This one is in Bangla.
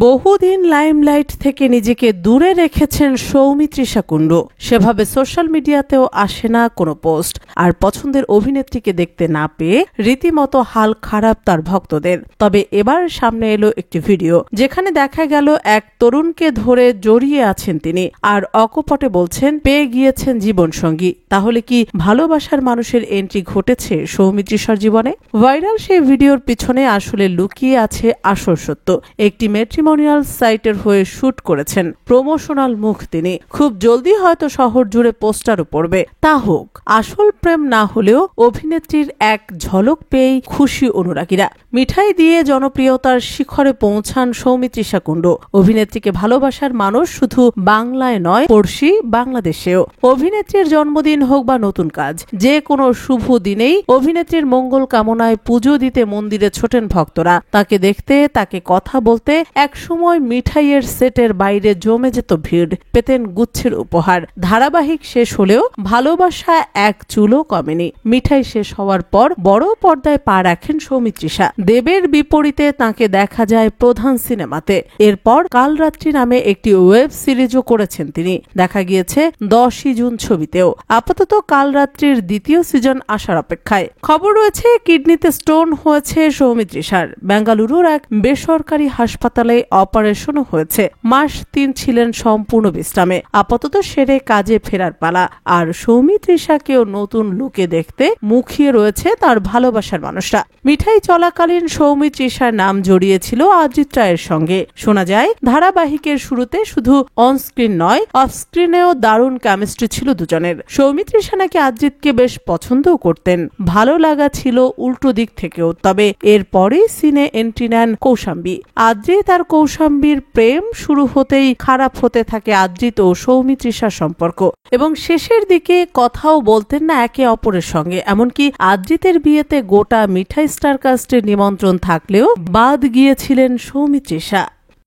বহুদিন লাইমলাইট থেকে নিজেকে দূরে রেখেছেন সৌমিত্রিষা কুণ্ডু। সেভাবে সোশ্যাল মিডিয়াতেও আসে না কোনো পোস্ট। আর পছন্দের অভিনেত্রীকে দেখতে না পেয়ে রীতিমতো হাল খারাপ তার ভক্তদের। তবে এবার সামনে এলো একটি ভিডিও, যেখানে দেখা গেল এক তরুণকে ধরে জড়িয়ে আছেন তিনি, আর অকপটে বলছেন পেয়ে গিয়েছেন জীবনসঙ্গী। তাহলে কি ভালোবাসার মানুষের এন্ট্রি ঘটেছে সৌমিত্রিষার জীবনে? ভাইরাল সেই ভিডিওর পিছনে আসলে লুকিয়ে আছে আসল সত্য। একটি ম্যাট্রিমোনিয়াল সাইটের হয়ে শুট করেছেন প্রমোশনাল মুখ তিনি। খুব জলদি হয়তো শহর জুড়ে পোস্টারও পড়বে। তা হোক, আসল প্রেম না হলেও অভিনেত্রীর এক ঝলক পেয়েই খুশি অনুরাগীরা। মিঠাই দিয়ে জনপ্রিয়তার শিখরে পৌঁছান সৌমিত্রিষা কুণ্ডু। অভিনেত্রীকে ভালোবাসার মানুষ শুধু বাংলায় নয়, পড়শি বাংলাদেশেও। অভিনেত্রীর জন্মদিন হোক বা নতুন কাজ, যে কোনো শুভ দিনেই অভিনেত্রীর মঙ্গল কামনায় পুজো দিতে মন্দিরে ছোটেন ভক্তরা। তাকে দেখতে, তাকে কথা বলতে একসময় মিঠাইয়ের সেটের বাইরে জমে যেত ভিড়, পেতেন গুচ্ছের উপহার। ধারাবাহিক শেষ হলেও ভালোবাসা এক চুলও কমেনি। মিঠাই শেষ হওয়ার পর বড় পর্দায় পা রাখেন সৌমিত্রিষা। দেবের বিপরীতে তাকে দেখা যায় প্রধান সিনেমাতে। এরপর কালরাত্রি নামে একটি ওয়েব সিরিজও করেছেন তিনি, দেখা গিয়েছে 10ই জুন ছবিতেও। আপাতত কালরাত্রির দ্বিতীয় সিজন আসার অপেক্ষায়। খবর রয়েছে কিডনিতে স্টোন হয়েছে সৌমিত্রিষার। বেঙ্গালুরুর এক বেসরকারি হাসপাতালে অপারেশনও হয়েছে। মাস 3 ছিলেন সম্পূর্ণ বিশ্রামে। আপাতত সেরে কাজে ফেরার পালা। আর সৌমিত্রিষাকেও নতুন লুকে দেখতে মুখিয়ে রয়েছে তার ভালোবাসার মানুষরা। মিঠাই চলাকালীন সৌমিত্রিষার নাম জড়িয়েছিল অজিত রায়ের সঙ্গে। শোনা যায় ধারাবাহিকের শুরুতে শুধু অনস্ক্রিন নয়, অফস্ক্রিনেও দারুণ কেমিস্ট্রি ছিল দুজনের। সৌমিত্রিষা নাকি অজিতকে বেশ পছন্দও করতেন। ভালো লাগা ছিল উল্টো দিক থেকেও। তবে এরপরেই সিনে এন্ট্রি নেন কৌশাম্বী। অজিত আর কৌশাম্বীর প্রেম শুরু হতেই খারাপ হতে থাকে অজিত ও সৌমিত্রিষার সম্পর্ক, এবং শেষের দিকে কথাও বলতেন না একে অপরের সঙ্গে। এমনকি অজিতের বিয়েতে গোটা মিঠাই স্টার কাস্টের নিমন্ত্রণ থাকলেও বাদ গিয়েছিলেন সৌমিত্রিষা।